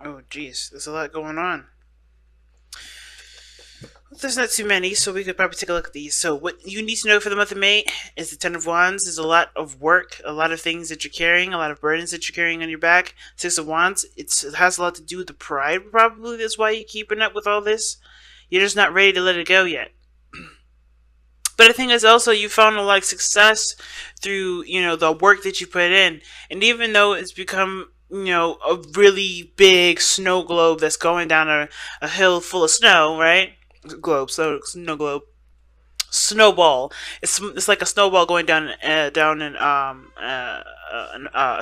Oh, geez, there's a lot going on. There's not too many, so we could probably take a look at these. So, what you need to know for the month of May is the Ten of Wands is a lot of work, a lot of things that you're carrying, a lot of burdens that you're carrying on your back. Six of Wands, it has a lot to do with the pride, probably. That's why you're keeping up with all this. You're just not ready to let it go yet. But the thing is also you found a lot of success through, the work that you put in. And even though it's become, a really big snow globe that's going down a hill full of snow, right? Globe, so snow globe. Snowball. It's like a snowball going down in a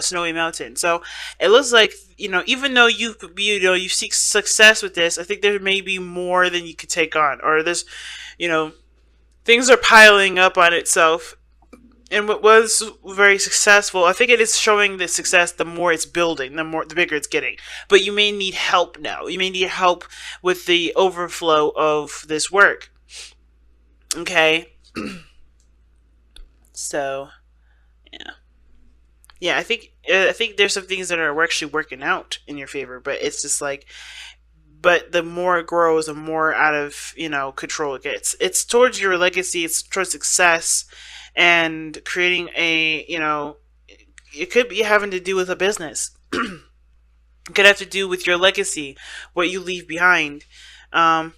snowy mountain. So it looks like even though you seek success with this, I think there may be more than you could take on, or there's you know things are piling up on itself. And what was very successful, I think it is showing the success. The more it's building, the bigger it's getting. But you may need help now. You may need help with the overflow of this work. Okay, so yeah, yeah. I think there's some things that are actually working out in your favor, but it's just like, but the more it grows, the more out of control it gets. It's towards your legacy. It's towards success and creating it could be having to do with a business. It could have to do with your legacy, what you leave behind. Um,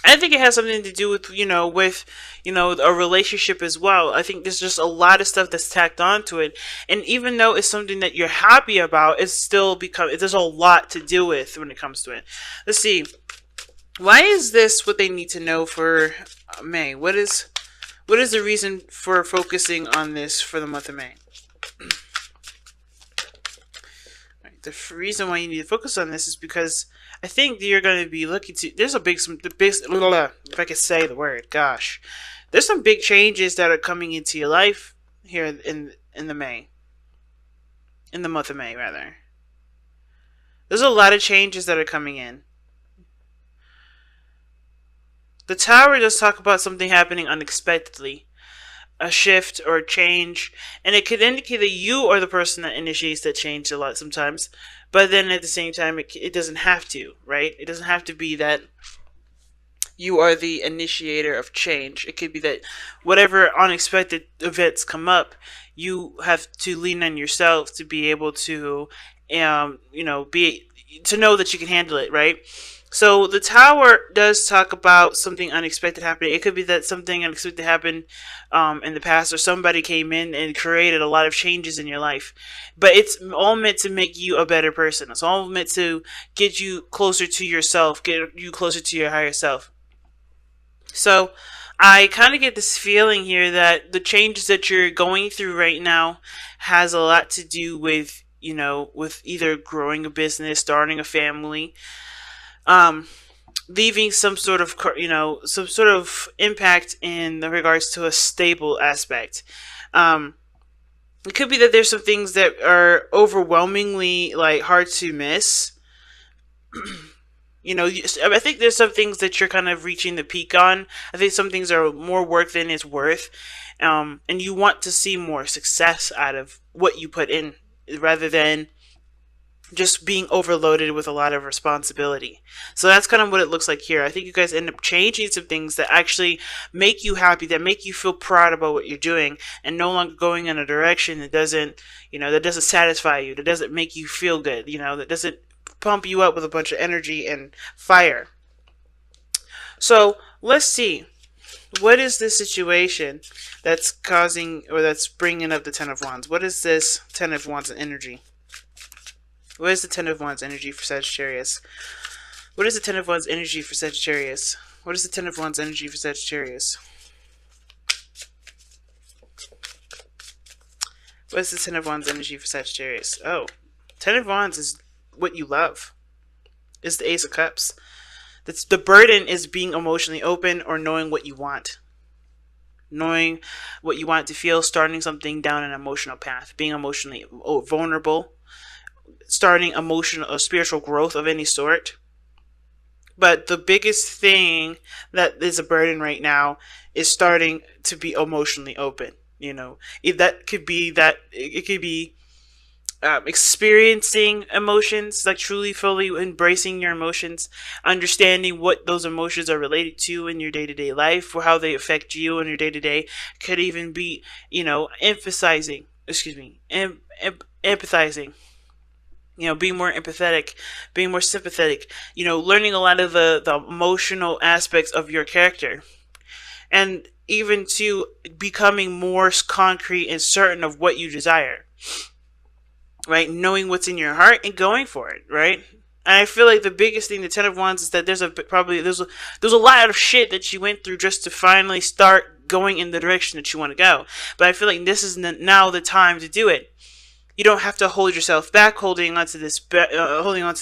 I think it has something to do with a relationship as well. I think there's just a lot of stuff that's tacked onto it, and even though it's something that you're happy about, it's still become there's a lot to deal with when it comes to it. Let's see. Why is this what they need to know for May? What is the reason for focusing on this for the month of May? Right, the reason why you need to focus on this is because I think you're going to be looking to. There's a big, some the big. If I could say the word, gosh, there's some big changes that are coming into your life here in the month of May, rather. There's a lot of changes that are coming in. The Tower does talk about something happening unexpectedly, a shift or a change, and it could indicate that you are the person that initiates that change a lot sometimes. But then at the same time, it doesn't have to, right? It doesn't have to be that you are the initiator of change. It could be that whatever unexpected events come up, you have to lean on yourself to be able to, be to know that you can handle it, right? So the tower does talk about something unexpected happening. It could be that something unexpected happened in the past, or somebody came in and created a lot of changes in your life. But it's all meant to make you a better person. It's all meant to get you closer to yourself, get you closer to your higher self. So I kind of get this feeling here that the changes that you're going through right now has a lot to do with with either growing a business, starting a family, um, leaving some sort of impact in the regards to a stable aspect. Um, it could be that there's some things that are overwhelmingly like hard to miss. I think there's some things that you're kind of reaching the peak on. I think some things are more work than it's worth, and you want to see more success out of what you put in, rather than just being overloaded with a lot of responsibility. So that's kind of what it looks like here. I think you guys end up changing some things that actually make you happy, that make you feel proud about what you're doing, and no longer going in a direction that doesn't satisfy you, that doesn't make you feel good, that doesn't pump you up with a bunch of energy and fire. So let's see. What is this situation that's causing, or that's bringing up the Ten of Wands? What is this Ten of Wands energy? What is the Ten of Wands energy for Sagittarius? What is the Ten of Wands energy for Sagittarius? What is the Ten of Wands energy for Sagittarius? What is the Ten of Wands energy for Sagittarius? Oh, Ten of Wands is what you love. Is the Ace of Cups. The burden is being emotionally open, or knowing what you want. Knowing what you want to feel, starting something down an emotional path, being emotionally vulnerable, starting emotional or spiritual growth of any sort. But the biggest thing that is a burden right now is starting to be emotionally open. If that could be that, it could be experiencing emotions, like truly fully embracing your emotions, understanding what those emotions are related to in your day-to-day life, or how they affect you in your day-to-day. Could even be, emphasizing, excuse me, empathizing, being more empathetic, being more sympathetic, learning a lot of the emotional aspects of your character, and even to becoming more concrete and certain of what you desire, right? Knowing what's in your heart and going for it, right? And I feel like the biggest thing, the Ten of Wands, is that there's a lot of shit that you went through just to finally start going in the direction that you want to go. But I feel like this is now the time to do it. You don't have to hold yourself back, holding onto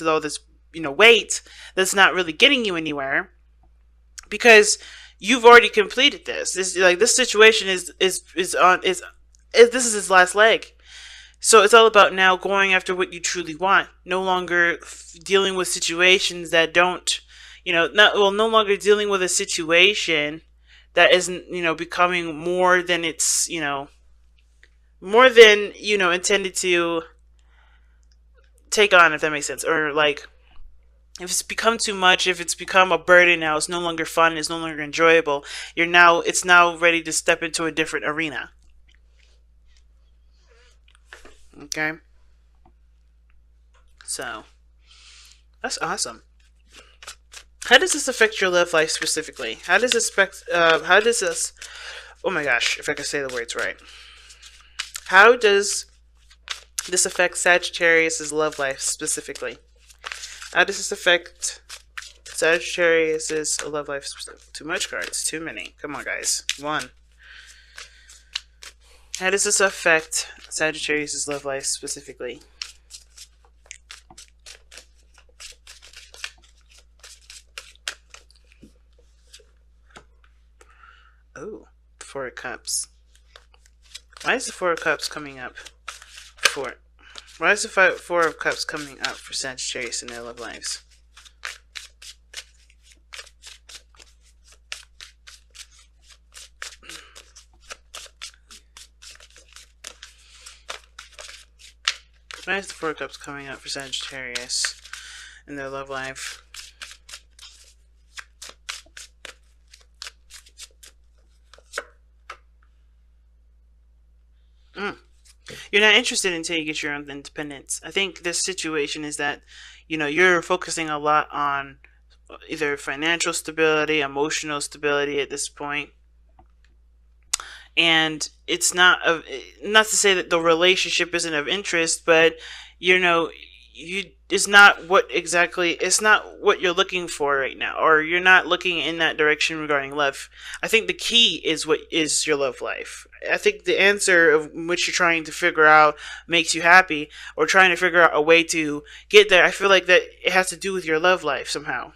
all this, weight that's not really getting you anywhere, because you've already completed this. This situation this is its last leg. So it's all about now going after what you truly want. No longer dealing with situations that don't, no longer dealing with a situation that isn't, becoming more than it's, more than, intended to take on, if that makes sense. Or like, if it's become too much, if it's become a burden now, it's no longer fun, it's no longer enjoyable. It's now ready to step into a different arena. Okay? So, that's awesome. How does this affect your love life specifically? How does this, oh my gosh, if I can say the words right. How does this affect Sagittarius' love life specifically? How does this affect Sagittarius' love life specifically? Too much cards, too many. Come on, guys. One. How does this affect Sagittarius' love life specifically? Oh, Four of Cups. Why is the Four of Cups coming up? Why is the Four of Cups coming up for Sagittarius in their love lives? Why is the Four of Cups coming up for Sagittarius in their love life? You're not interested until you get your own independence. I think this situation is that, you're focusing a lot on either financial stability, emotional stability at this point. And it's not to say that the relationship isn't of interest, but it's not what you're looking for right now, or you're not looking in that direction regarding love. I think the key is what is your love life. I think the answer of which you're trying to figure out makes you happy, or trying to figure out a way to get there. I feel like that it has to do with your love life somehow.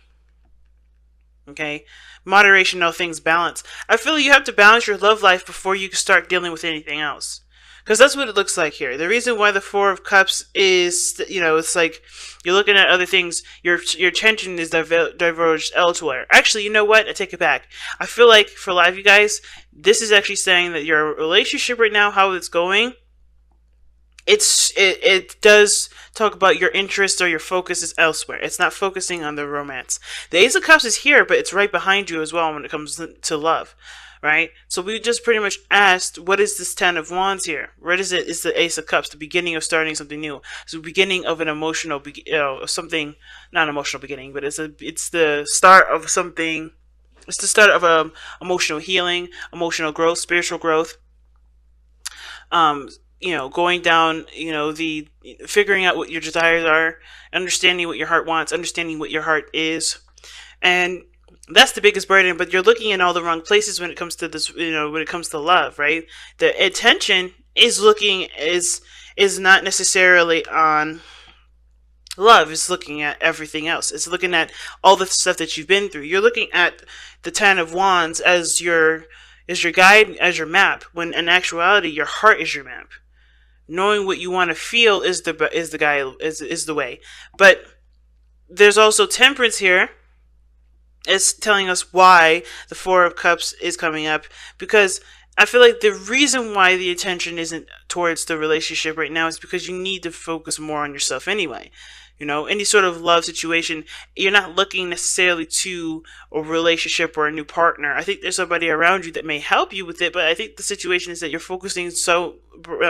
Okay? Moderation, all things balance. I feel you have to balance your love life before you can start dealing with anything else. Because that's what it looks like here. The reason why the Four of Cups is, it's like you're looking at other things. Your attention is diverged elsewhere. Actually, you know what? I take it back. I feel like for a lot of you guys, this is actually saying that your relationship right now, how it's going, it does talk about your interest or your focus is elsewhere. It's not focusing on the romance. The Ace of Cups is here, but it's right behind you as well when it comes to love. Right? So we just pretty much asked, what is this Ten of Wands here? What is it? It's the Ace of Cups, the beginning of starting something new. It's the beginning of an emotional, something, not an emotional beginning, but it's the start of something. It's the start of emotional healing, emotional growth, spiritual growth. Going down, the figuring out what your desires are, understanding what your heart wants, understanding what your heart is, and that's the biggest burden. But you're looking in all the wrong places when it comes to this, when it comes to love, right? The attention is not necessarily on love. It's looking at everything else. It's looking at all the stuff that you've been through. You're looking at the Ten of Wands as your guide, as your map, when in actuality your heart is your map. Knowing what you want to feel is the way. But there's also Temperance here. It's telling us why the Four of Cups is coming up, because I feel like the reason why the attention isn't towards the relationship right now is because you need to focus more on yourself anyway. You know, any sort of love situation, you're not looking necessarily to a relationship or a new partner. I think there's somebody around you that may help you with it, but I think the situation is that you're focusing so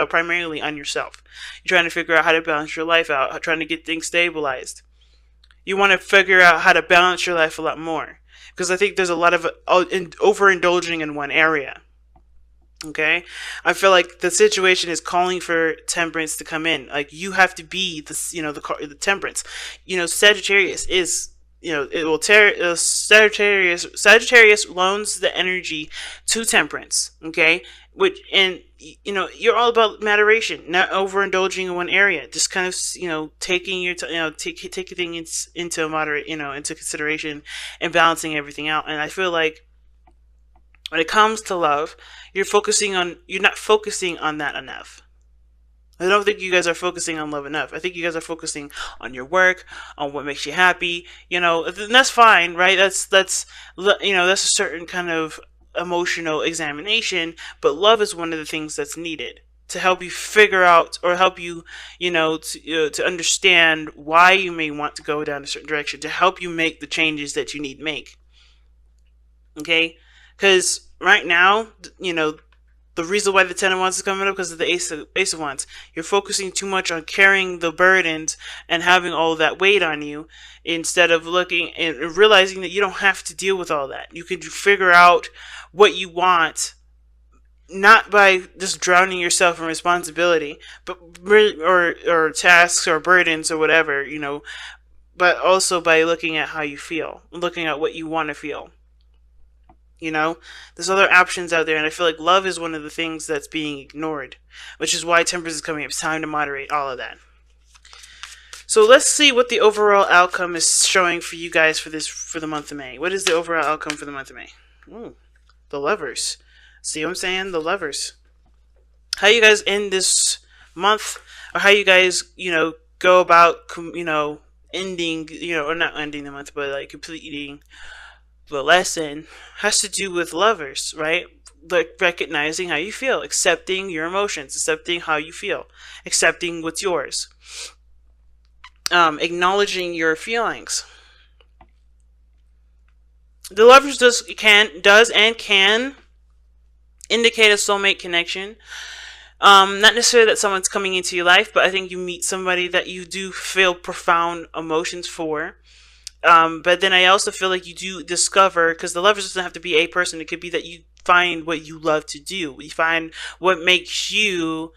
primarily on yourself. You're trying to figure out how to balance your life out, trying to get things stabilized. You want to figure out how to balance your life a lot more, because I think there's a lot of overindulging in one area. Okay, I feel like the situation is calling for temperance to come in. Like, you have to be the, you know, the temperance. You know, Sagittarius is, you know, it will Sagittarius loans the energy to temperance. Okay, which, and you know, you're all about moderation, not overindulging in one area. Just kind of, you know, taking your taking things into moderate, you know, into consideration, and balancing everything out. And I feel like when it comes to love, you're not focusing on that enough. I don't think you guys are focusing on love enough. I think you guys are focusing on your work, on what makes you happy. You know, and that's fine, right? That's you know, that's a certain kind of emotional examination. But love is one of the things that's needed to help you figure out, or help you, you know, to understand why you may want to go down a certain direction, to help you make the changes that you need to make. Okay, because right now, you know, the reason why the Ten of Wands is coming up, because of the Ace of Wands. You're focusing too much on carrying the burdens and having all of that weight on you, instead of looking and realizing that you don't have to deal with all that. You can figure out what you want, not by just drowning yourself in responsibility, but or tasks or burdens or whatever, you know, but also by looking at how you feel, looking at what you want to feel. You know, there's other options out there, and I feel like love is one of the things that's being ignored, which is why temperance is coming up. It's time to moderate all of that. So let's see what the overall outcome is showing for you guys for the month of May. What is the overall outcome for the month of May? Ooh, the Lovers. See what I'm saying? The Lovers. How you guys end this month, or how you guys, you know, go about, you know, ending, you know, or not ending the month, but like completing the lesson, has to do with lovers, right? Like recognizing how you feel, accepting your emotions, accepting how you feel, accepting what's yours, acknowledging your feelings. The Lovers does and can indicate a soulmate connection. Not necessarily that someone's coming into your life, but I think you meet somebody that you do feel profound emotions for. But then I also feel like you do discover, because the Lovers doesn't have to be a person. It could be that you find what you love to do. You find what makes you,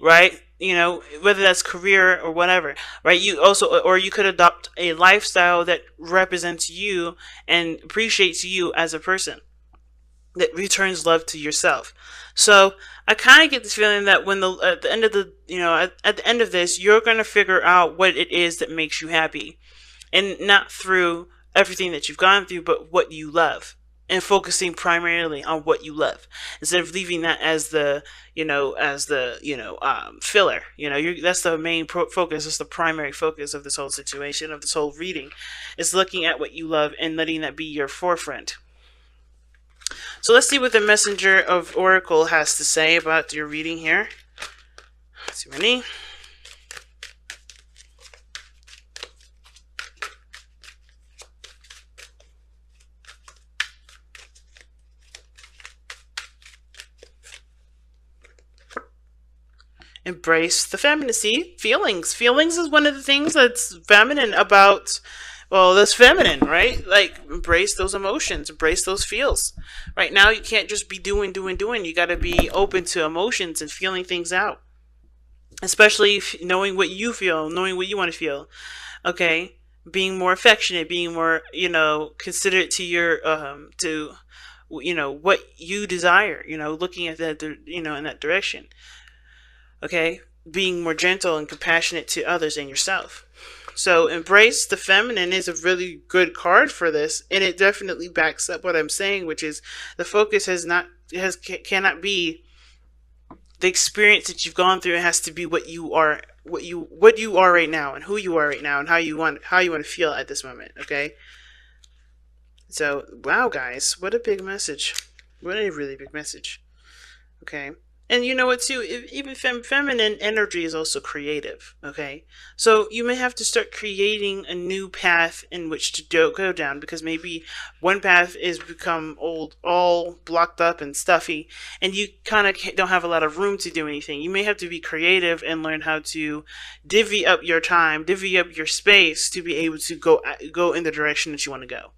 right? You know, whether that's career or whatever, right? You also, or you could adopt a lifestyle that represents you and appreciates you as a person, that returns love to yourself. So I kind of get this feeling that when at the end of the, you know, at the end of this, you're going to figure out what it is that makes you happy. And not through everything that you've gone through, but what you love, and focusing primarily on what you love, instead of leaving that as the, you know, filler. You know, that's the main focus. It's the primary focus of this whole situation, of this whole reading, is looking at what you love and letting that be your forefront. So let's see what the Messenger of Oracle has to say about your reading here. Let's see, Renee. Embrace the femininity. Feelings is one of the things that's feminine about, well, that's feminine, right? Like, embrace those emotions, embrace those feels. Right now, you can't just be doing. You got to be open to emotions and feeling things out, especially knowing what you feel, knowing what you want to feel. Okay, being more affectionate, being more, you know, considerate to your you know, what you desire. You know, looking at that, you know, in that direction. Okay, being more gentle and compassionate to others and yourself. So embrace the feminine is a really good card for this, and it definitely backs up what I'm saying, which is the focus cannot be the experience that you've gone through. It has to be what you are right now, and who you are right now, and how you want to feel at this moment. Okay. So wow, guys, what a big message! What a really big message. Okay. And you know what, too? Even feminine energy is also creative. Okay. So you may have to start creating a new path in which to go down, because maybe one path is become old, all blocked up and stuffy, and you kind of don't have a lot of room to do anything. You may have to be creative and learn how to divvy up your time, divvy up your space to be able to go in the direction that you want to go.